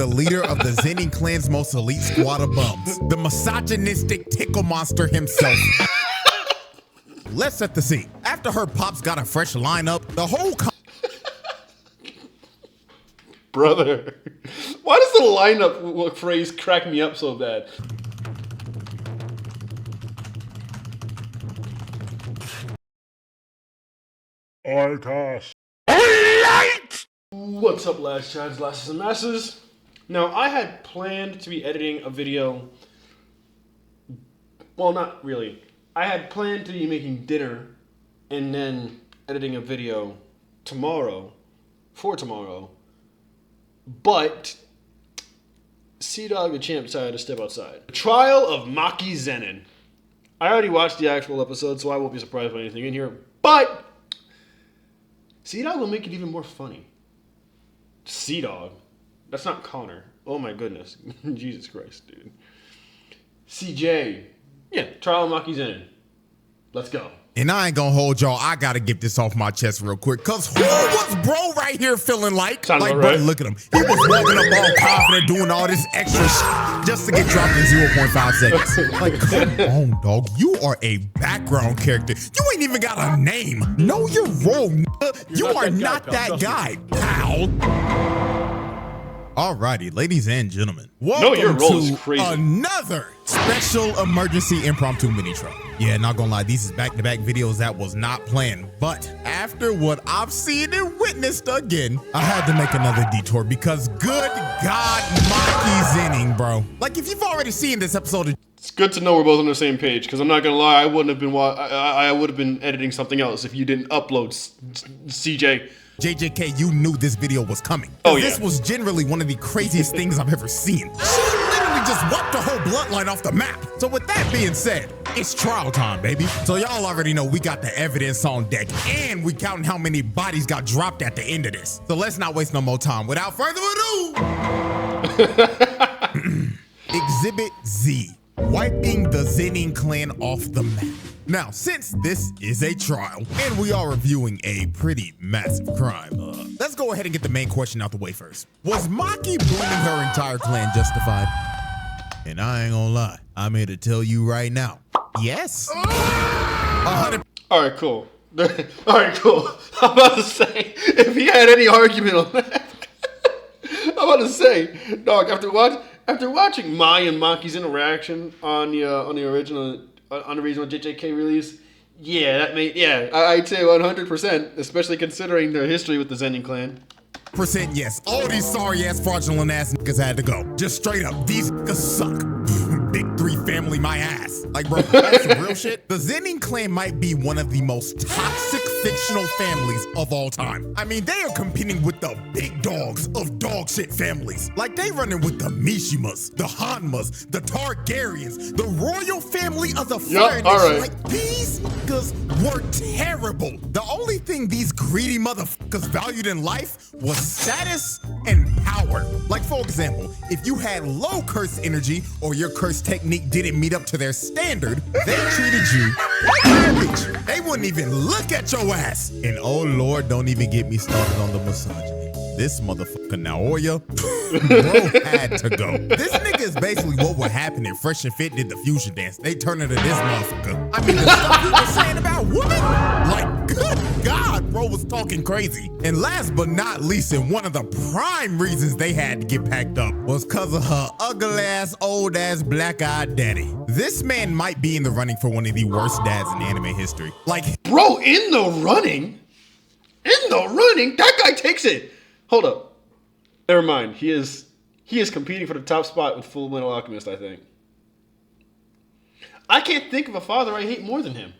the leader of the Zenin clan's most elite squad of bums, the misogynistic tickle monster himself. Let's set the scene. After her pops got a fresh lineup, the whole Brother, why does the lineup phrase crack me up so bad? What's up, lads, chads, lasses, and masses? Now, I had planned to be editing a video. Well, not really. I had planned to be making dinner and then editing a video tomorrow, but CjDachamp decided to step outside. The trial of Maki Zenin. I already watched the actual episode, so I won't be surprised by anything in here, but CjDog will make it even more funny. CjDog. That's not Connor. Oh my goodness. Jesus Christ, dude. CJ. Yeah, trial of Maki Zenin. Let's go. And I ain't gonna hold y'all. I gotta get this off my chest real quick. Cause who was bro right here feeling like? Sound Like, about bro, right. look at him. He was walking up all confident, doing all this extra shit just to get dropped in 0.5 seconds. Like, come on, dog. You are a background character. You ain't even got a name. Know your role, nigga. You are not that guy, pal. Alrighty, ladies and gentlemen, welcome to another special emergency impromptu mini trial. Yeah, not gonna lie, these is back-to-back videos that was not planned, but after what I've seen and witnessed again, I had to make another detour because good God, Maki Zenin, bro. Like, if you've already seen this episode, It's good to know we're both on the same page, because I'm not gonna lie, I would have been editing something else if you didn't upload CJ. JJK, you knew this video was coming. Oh, yeah. This was generally one of the craziest things I've ever seen. She literally just wiped the whole bloodline off the map. So with that being said, it's trial time, baby. So y'all already know we got the evidence on deck, and we counting how many bodies got dropped at the end of this. So let's not waste no more time. Without further ado, Exhibit Z, wiping the Zenin clan off the map. Now, since this is a trial, and we are reviewing a pretty massive crime, let's go ahead and get the main question out the way first. Was Maki blaming her entire clan justified? And I ain't gonna lie, I'm here to tell you right now, yes. 100%. All right, cool. All right, cool. I'm about to say, if he had any argument on that, I'm about to say, dog, after watching Mai and Maki's interaction on the original JJK release, I'd say 100%, especially considering their history with the Zenin clan. Yes, all these sorry ass fraudulent ass niggas had to go. Just straight up, these niggas suck. Big three family my ass. Like, bro, that's some real shit. The Zenin clan might be one of the most toxic fictional families of all time. I mean, they are competing with the big dogs of dog shit families. Like, they running with the Mishimas, the Hanmas, the Targaryens, the royal family of the Fire Nation. Right. Like, these niggas were terrible. The only thing these greedy motherfuckers valued in life was status and power. Like, for example, if you had low curse energy or your curse technique didn't meet up to their standard, they treated you like garbage. They wouldn't even look at your ass. And oh Lord, don't even get me started on the misogyny. This motherfucker Naoya, bro, had to go. This nigga is basically what would happen if Fresh and Fit did the fusion dance. They turn into this motherfucker. I mean, the stuff he was saying about women, like, good God, bro was talking crazy. And last but not least, and one of the prime reasons they had to get packed up was because of her ugly ass, old ass, black-eyed daddy. This man might be in the running for one of the worst dads in anime history. Like, Bro, in the running? That guy takes it. Hold up. Never mind. He is competing for the top spot with Full Metal Alchemist, I think. I can't think of a father I hate more than him.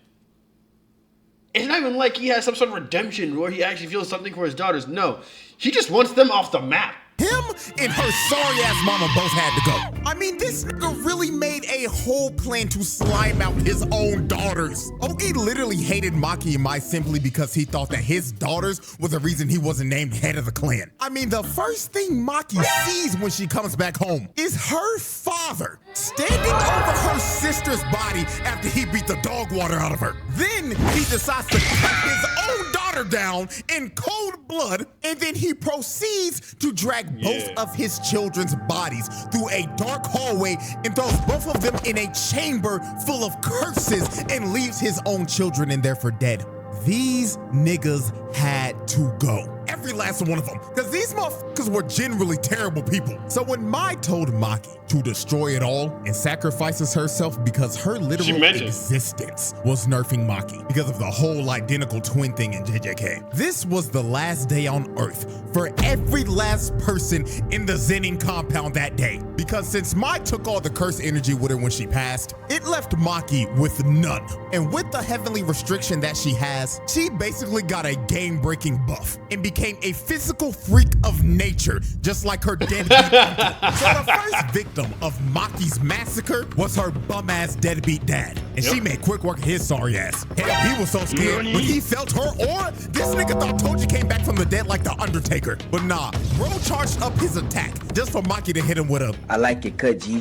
It's not even like he has some sort of redemption where he actually feels something for his daughters. No. He just wants them off the map. him and her sorry-ass mama both had to go. I mean, this nigga really made a whole plan to slime out his own daughters. Ogi literally hated Maki and Mai simply because he thought that his daughters were the reason he wasn't named head of the clan. I mean, the first thing Maki sees when she comes back home is her father standing over her sister's body after he beat the dog water out of her. Then he decides to cut his own daughter down in cold blood, and then he proceeds to drag both of his children's bodies through a dark hallway and throws both of them in a chamber full of curses and leaves his own children in there for dead. These niggas had to go. Every last one of them. Because these motherfuckers were generally terrible people. So when Mai told Maki to destroy it all and sacrifices herself because her literal existence was nerfing Maki because of the whole identical twin thing in JJK. This was the last day on Earth for every last person in the Zenin compound that day. Because since Mai took all the curse energy with her when she passed, it left Maki with none. And with the heavenly restriction that she has, she basically got a game-breaking buff and became a physical freak of nature, just like her deadbeat uncle. So the first victim of Maki's massacre was her bum-ass deadbeat dad. And she made quick work of his sorry ass. Hell, he was so scared when he felt her aura, this nigga thought Toji came back from the dead like the Undertaker. But nah, bro charged up his attack just for Maki to hit him with a I like it, cut G.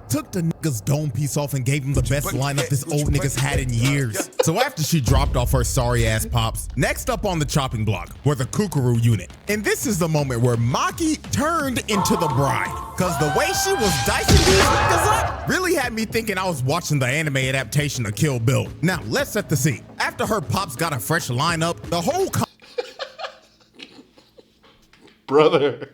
Took the nigga's dome piece off and gave him the best lineup this old nigga's had in years. So after she dropped off her sorry ass pops, next up on the chopping block were the Kukuru unit. And this is the moment where Maki turned into the bride. Cause the way she was dicing these niggas up really had me thinking I was watching the anime adaptation of Kill Bill. Now let's set the scene. After her pops got a fresh lineup, the whole Brother,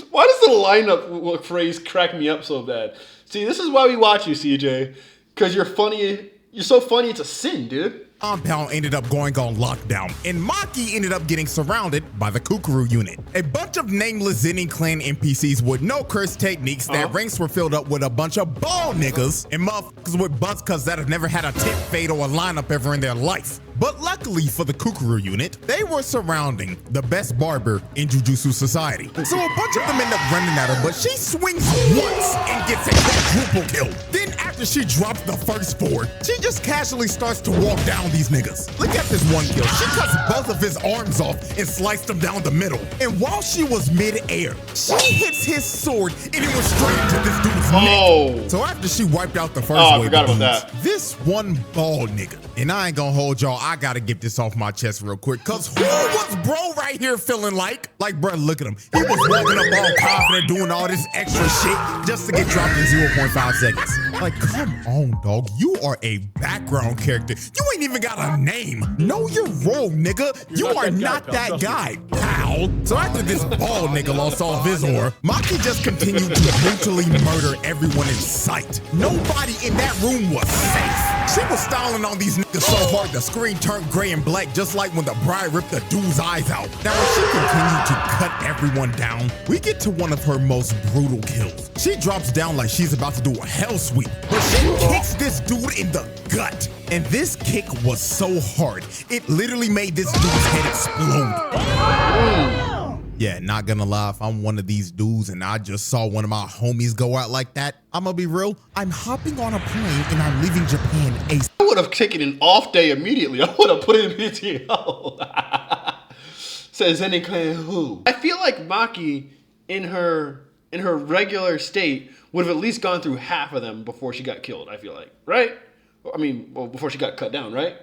why does the lineup phrase crack me up so bad? See, this is why we watch you, CJ. Because you're funny. You're so funny, it's a sin, dude. Compound ended up going on lockdown, and Maki ended up getting surrounded by the Kukuru unit. A bunch of nameless Zenin clan NPCs with no curse techniques that ranks were filled up with a bunch of bald niggas and motherfuckers with butts cause that have never had a tip fade or a lineup ever in their life. But luckily for the Kukuru unit, they were surrounding the best barber in Jujutsu Society. So a bunch of them end up running at her, but she swings once and gets a quadruple kill. Then after she drops the first four, she just casually starts to walk down these niggas. Look at this one kill. She cuts both of his arms off and sliced them down the middle. And while she was mid-air, she hits his sword and it went straight into this dude's neck. So after she wiped out the first wave of dudes, this one bald nigga, and I ain't gonna hold y'all, I gotta get this off my chest real quick, cause who was bro right here feeling like? Like, bro, look at him. He was walking up all confident, doing all this extra shit just to get dropped in 0.5 seconds. Like, come on, dog. You are a background character. You ain't even got a name. Know your role, nigga. You are not that guy, pal. So after this bald nigga lost all of his aura, Maki just continued to brutally murder everyone in sight. Nobody in that room was safe. She was styling on these niggas so hard the screen turned gray and black, just like when the bride ripped the dude's eyes out. Now as she continued to cut everyone down, we get to one of her most brutal kills. She drops down like she's about to do a hell sweep, but she kicks this dude in the gut. And this kick was so hard, it literally made this dude's head explode. Yeah, not gonna lie, if I'm one of these dudes and I just saw one of my homies go out like that, I'm gonna be real, I'm hopping on a plane and I'm leaving Japan ASAP. I would have taken an off day immediately. I would have put it in PTO. Says Zenin clan who? I feel like Maki in her regular state would have at least gone through half of them before she got killed, I feel like. Right? I mean, well, before she got cut down, right?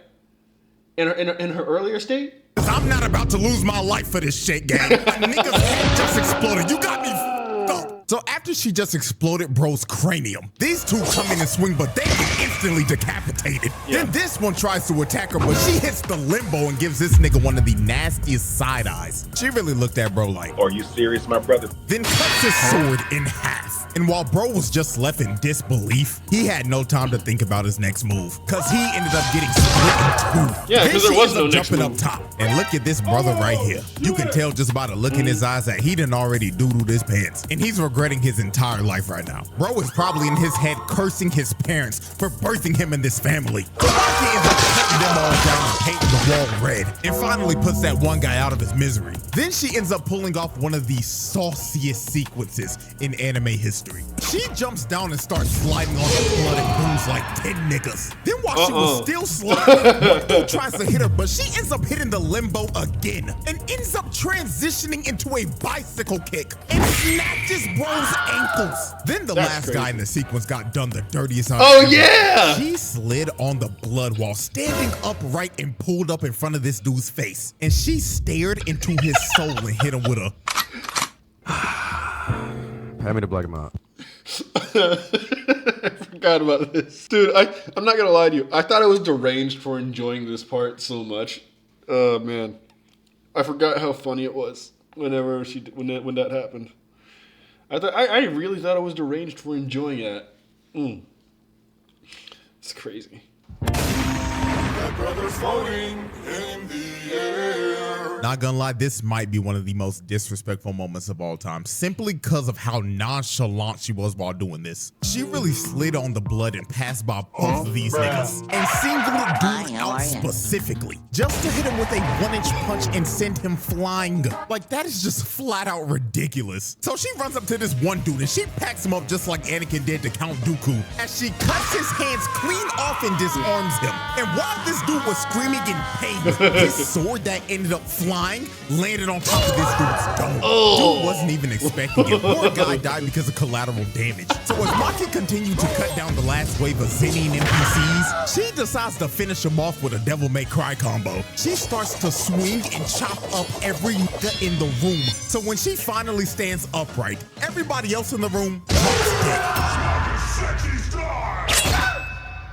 In her earlier state? I'm not about to lose my life for this shit, gang. Niggas head just exploded. You got me f***ed up. So after she just exploded bro's cranium, these two come in and swing, but they get instantly decapitated. Then this one tries to attack her, but she hits the limbo and gives this nigga one of the nastiest side eyes. She really looked at bro like, "Are you serious, my brother?" Then cuts his sword in half. And while bro was just left in disbelief, he had no time to think about his next move, cause he ended up getting split in two. Yeah, because there was no next jumping move. up top. And look at this brother right here. You can tell just by the look in his eyes that he done already doodled his pants. And he's regretting his entire life right now. Bro is probably in his head cursing his parents for birthing him in this family. Maki ends up cutting them all down and painting the wall red, and finally puts that one guy out of his misery. Then she ends up pulling off one of the sauciest sequences in anime history. She jumps down and starts sliding on the blood and booms like 10 niggas. Then while she was still sliding, one dude tries to hit her, but she ends up hitting the limbo again and ends up transitioning into a bicycle kick and snatches bro's ankles. Then the last guy in the sequence got done the dirtiest. Oh yeah! She slid on the blood while standing upright and pulled up in front of this dude's face. And she stared into his soul and hit him with a... Hand me the black amount. I forgot about this. Dude, I'm not gonna lie to you. I thought I was deranged for enjoying this part so much. Oh man. I forgot how funny it was when that happened. I really thought I was deranged for enjoying that. It's crazy. That brother's floating in the air. Not gonna lie, this might be one of the most disrespectful moments of all time, simply because of how nonchalant she was while doing this. She really slid on the blood and passed by both of these niggas and singled dude out specifically, just to hit him with a 1-inch punch and send him flying. Like, that is just flat out ridiculous. So she runs up to this one dude and she packs him up just like Anakin did to Count Dooku, as she cuts his hands clean off and disarms him. And while this dude was screaming in pain, his sword that ended up flying landed on top of this dude's dome. Dude wasn't even expecting it. Poor guy died because of collateral damage. So as Maki continued to cut down the last wave of Zennin NPCs, she decides to finish him off with a Devil May Cry combo. She starts to swing and chop up every nigga in the room. So when she finally stands upright, everybody else in the room drops dead.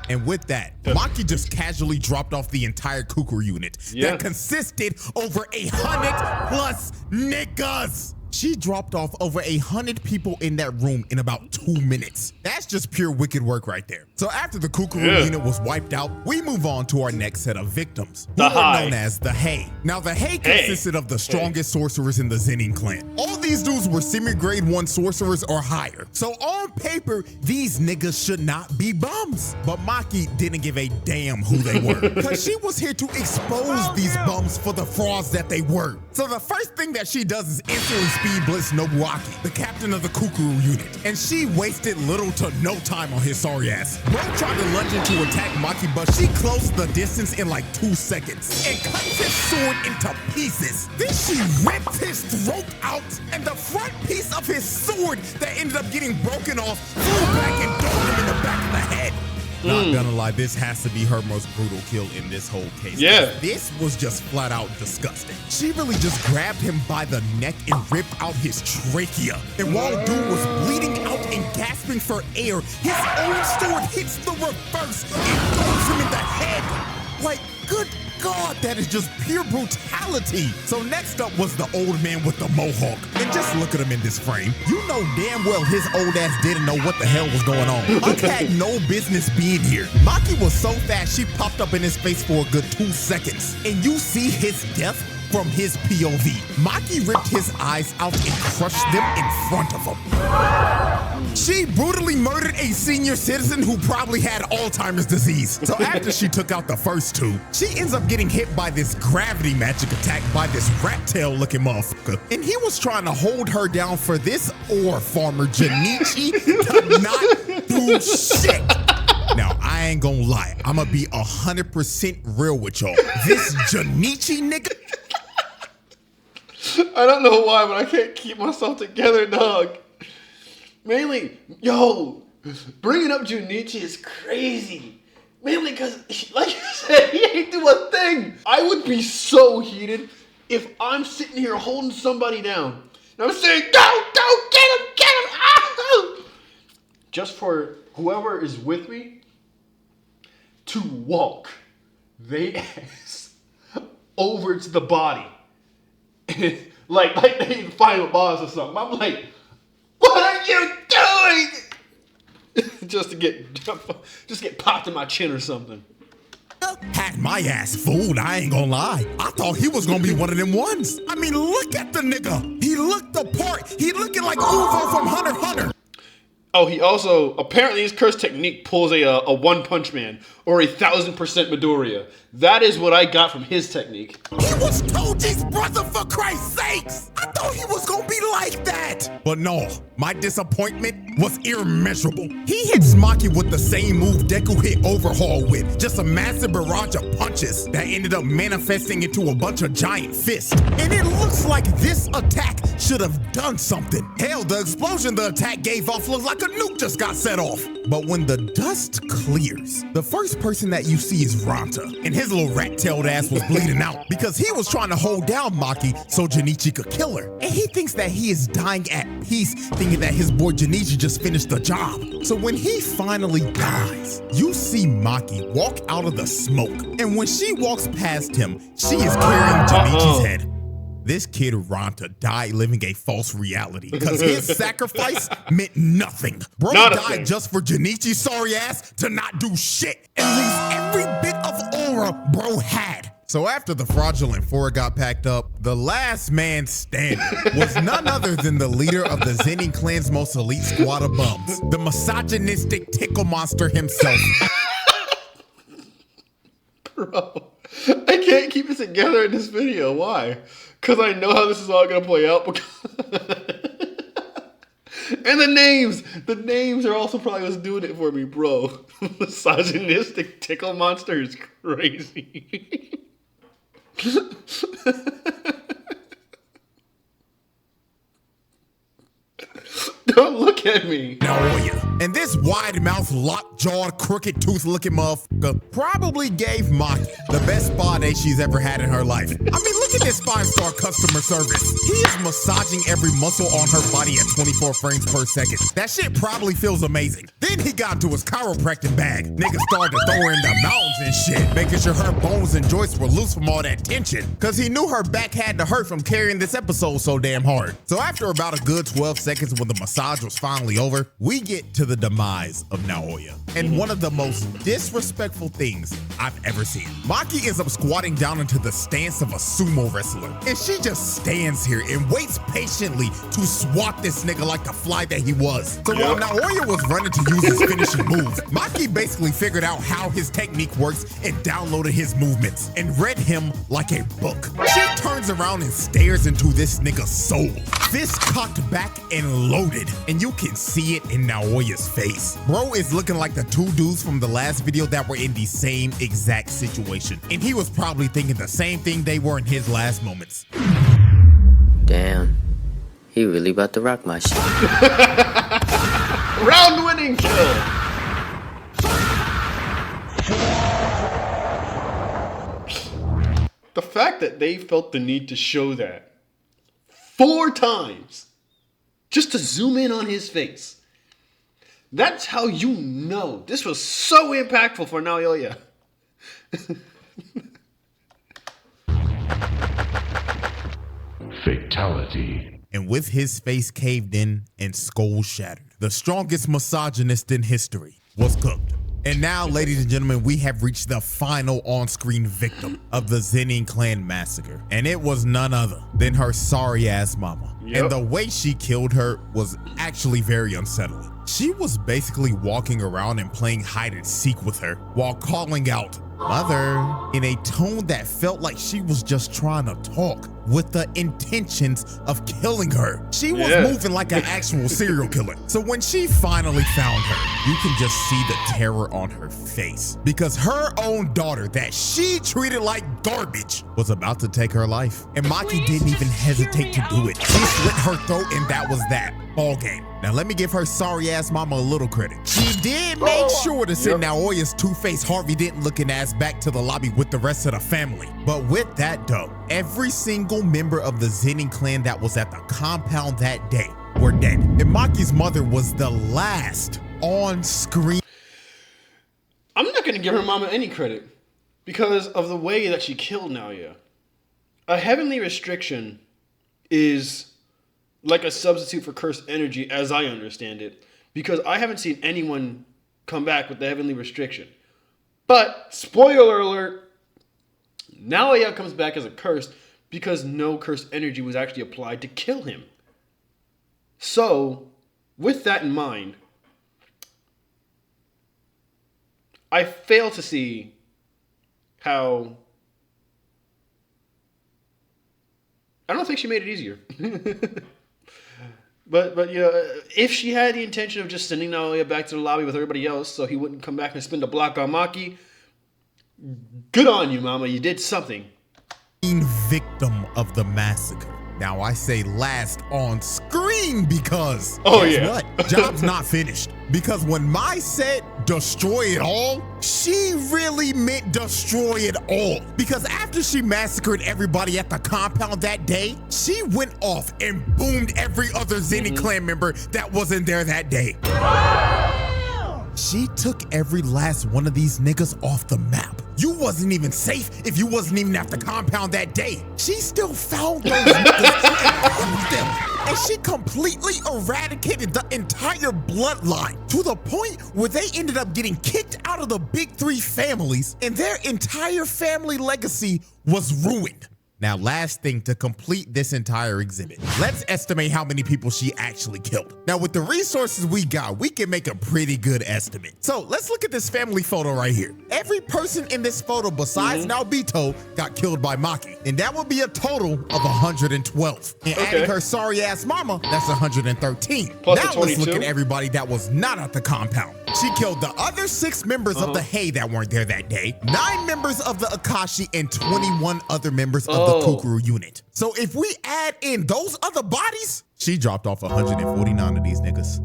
And with that, Maki just casually dropped off the entire Kukuru unit that consisted over 100+ niggas. She dropped off over 100 people in that room in about 2 minutes. That's just pure wicked work right there. So after the Kukuru unit was wiped out, we move on to our next set of victims, who are known as the Hei. Now the Hei consisted of the strongest sorcerers in the Zennin clan. All these dudes were semi-grade 1 sorcerers or higher. So on paper, these niggas should not be bums. But Maki didn't give a damn who they were, because she was here to expose these bums for the frauds that they were. So the first thing that she does is instantly speed blitz Nobuaki, the captain of the Kukuru unit, and she wasted little to no time on his sorry ass. Bro tried to lunge in to attack Maki, but she closed the distance in like 2 seconds and cuts his sword into pieces. Then she ripped his throat out, and the front piece of his sword that ended up getting broken off flew back and domed him in the back of the head. Not gonna lie, this has to be her most brutal kill in this whole case. Yeah. This was just flat out disgusting. She really just grabbed him by the neck and ripped out his trachea. And while dude was bleeding out and gasping for air, his own sword hits the reverse and throws him in the head. Like, good God, that is just pure brutality. So next up was the old man with the mohawk. And just look at him in this frame. You know damn well his old ass didn't know what the hell was going on. Huck had no business being here. Maki was so fast, she popped up in his face for a good 2 seconds. And you see his death from his POV. Maki ripped his eyes out and crushed them in front of him. She brutally murdered a senior citizen who probably had Alzheimer's disease. So after she took out the first two, she ends up getting hit by this gravity magic attack by this rat tail looking motherfucker. And he was trying to hold her down for this ore farmer Junichi could not do shit. Now, I ain't gonna lie, I'ma be 100% real with y'all. This Junichi nigga, I don't know why, but I can't keep myself together, dog. Mainly, yo, bringing up Junichi is crazy. Mainly because, like you said, he ain't do a thing. I would be so heated if I'm sitting here holding somebody down. And I'm saying, go, get him, ah! Just for whoever is with me to walk they ass over to the body. like they the final boss or something. I'm like, what are you doing? just get popped in my chin or something. had my ass fooled, I ain't gonna lie. I thought he was gonna be one of them ones. I mean, look at the nigga. He looked the part. He looking like Uvo from Hunter x Hunter. Oh, he also, apparently his curse technique pulls a One Punch Man or 1,000% Midoriya. That is what I got from his technique. He was Toji's brother, for Christ's sakes! I thought he was gonna be like that! But no, my disappointment was immeasurable. He hits Maki with the same move Deku hit Overhaul with, just a massive barrage of punches that ended up manifesting into a bunch of giant fists. And it looks like this attack should have done something. Hell, the explosion the attack gave off looks like a nuke just got set off. But when the dust clears, the first person that you see is Ranta, and his little rat-tailed ass was bleeding out because he was trying to hold down Maki so Junichi could kill her. And he thinks that he is dying at peace, thinking that his boy Junichi just finished the job. So when he finally dies, you see Maki walk out of the smoke, and when she walks past him, she is carrying Junichi's head. This kid Ranta died living a false reality because his sacrifice meant nothing. Bro died just for Junichi's sorry ass to not do shit and lose every bit of aura bro had. So after the fraudulent four got packed up, the last man standing was none other than the leader of the Zenin clan's most elite squad of bums, the misogynistic tickle monster himself. Bro, I can't keep it together in this video. Why? Because I know how this is all going to play out. And the names are also probably what's doing it for me, bro. Misogynistic tickle monster is crazy. Don't look at me. Naoya. And this wide-mouthed, lockjawed, crooked-tooth-looking motherfucker probably gave Maki the best spa day she's ever had in her life. I mean, look at this 5-star customer service. He is massaging every muscle on her body at 24 frames per second. That shit probably feels amazing. Then he got into his chiropractic bag. Niggas started to throw her in the mountains and shit, making sure her bones and joints were loose from all that tension, because he knew her back had to hurt from carrying this episode so damn hard. So after about a good 12 seconds when the massage was finally over, we get to the demise of Naoya. And one of the most disrespectful things I've ever seen. Maki ends up squatting down into the stance of a sumo wrestler, and she just stands here and waits patiently to swat this nigga like the fly that he was. So while Naoya was running to use his finishing move, Maki basically figured out how his technique works and downloaded his movements and read him like a book. She turns around and stares into this nigga's soul, fist cocked back and loaded, and you can see it in Naoya's face. Bro is looking like the two dudes from the last video that were in the same exact situation, and he was probably thinking the same thing they were in his last moments. Damn, he really about to rock my shit. Round winning kill. The fact that they felt the need to show that 4 times just to zoom in on his face. That's how you know this was so impactful for Naoya. Fatality. And with his face caved in and skull shattered, the strongest misogynist in history was cooked. And now, ladies and gentlemen, we have reached the final on-screen victim of the Zenin clan massacre. And it was none other than her sorry-ass mama. Yep. And the way she killed her was actually very unsettling. She was basically walking around and playing hide and seek with her while calling out, "Mother," in a tone that felt like she was just trying to talk with the intentions of killing her. She was moving like an actual serial killer. So when she finally found her, you can just see the terror on her face, because her own daughter that she treated like garbage was about to take her life. And Maki didn't even hesitate to do it. She slit her throat, and that was that. Ball game. Now let me give her sorry ass mama a little credit. She did make sure to send Naoya's two-faced Harvey Dent looking ass back to the lobby with the rest of the family. But with that though, every single member of the Zenin clan that was at the compound that day were dead. And Maki's mother was the last on screen. I'm not going to give her mama any credit because of the way that she killed Naoya. A heavenly restriction is like a substitute for cursed energy, as I understand it, because I haven't seen anyone come back with the heavenly restriction. But, spoiler alert, Naoya comes back as a curse because no cursed energy was actually applied to kill him. So, with that in mind, I fail to see how. I don't think she made it easier. But you know, if she had the intention of just sending Naoya back to the lobby with everybody else so he wouldn't come back and spin the block on Maki, good on you, mama. You did something. Victim of the massacre. Now I say last on screen because guess what? Job's not finished. Because when Mai said destroy it all, she really meant destroy it all. Because after she massacred everybody at the compound that day, she went off and boomed every other Zenin clan member that wasn't there that day. She took every last one of these niggas off the map. You wasn't even safe if you wasn't even at the compound that day. She still found those niggas and killed them. And she completely eradicated the entire bloodline to the point where they ended up getting kicked out of the big three families and their entire family legacy was ruined. Now, last thing to complete this entire exhibit. Let's estimate how many people she actually killed. Now, with the resources we got, we can make a pretty good estimate. So let's look at this family photo right here. Every person in this photo besides Naobito got killed by Maki. And that would be a total of 112. And adding her sorry ass mama, that's 113. Plus now let's look at everybody that was not at the compound. She killed the other 6 members of the Hei that weren't there that day, 9 members of the Akashi, and 21 other members of the Kukuru unit. So if we add in those other bodies, she dropped off 149 of these niggas.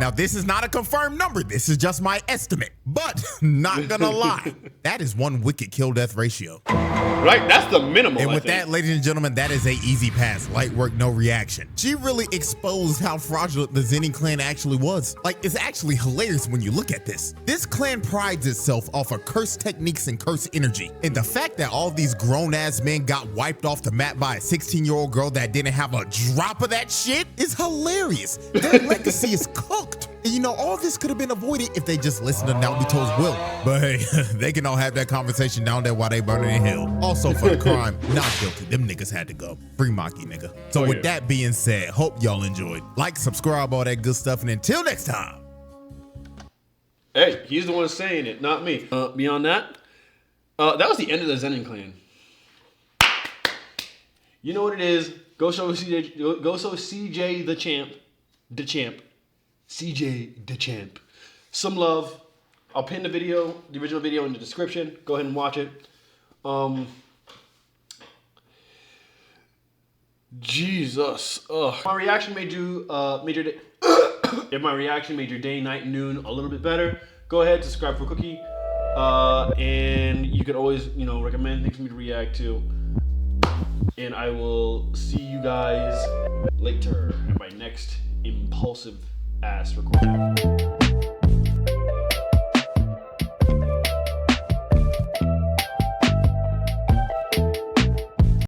Now, this is not a confirmed number. This is just my estimate. But, not gonna lie, that is one wicked kill-death ratio. Right? That's the minimum, And with that, ladies and gentlemen, that is a easy pass. Light work, no reaction. She really exposed how fraudulent the Zenin clan actually was. Like, it's actually hilarious when you look at this. This clan prides itself off of curse techniques and curse energy. And the fact that all these grown-ass men got wiped off the map by a 16-year-old girl that didn't have a drop of that shit is hilarious. Their legacy is cooked. And you know, all this could have been avoided if they just listened to Naobito's will. But hey, they can all have that conversation down there while they burning in hell. Also for the crime, not guilty. Them niggas had to go. Free Maki, nigga. So with that being said, hope y'all enjoyed. Like, subscribe, all that good stuff. And until next time. Hey, he's the one saying it, not me. Beyond that, that was the end of the Zenin clan. You know what it is. Go show CJ the champ. CjDachamp. Some love. I'll pin the original video in the description. Go ahead and watch it. Jesus. If my reaction made your day, if my reaction made your day, night, noon a little bit better, go ahead, subscribe for Cookie. And you can always, recommend things for me to react to. And I will see you guys later in my next impulsive ass recording.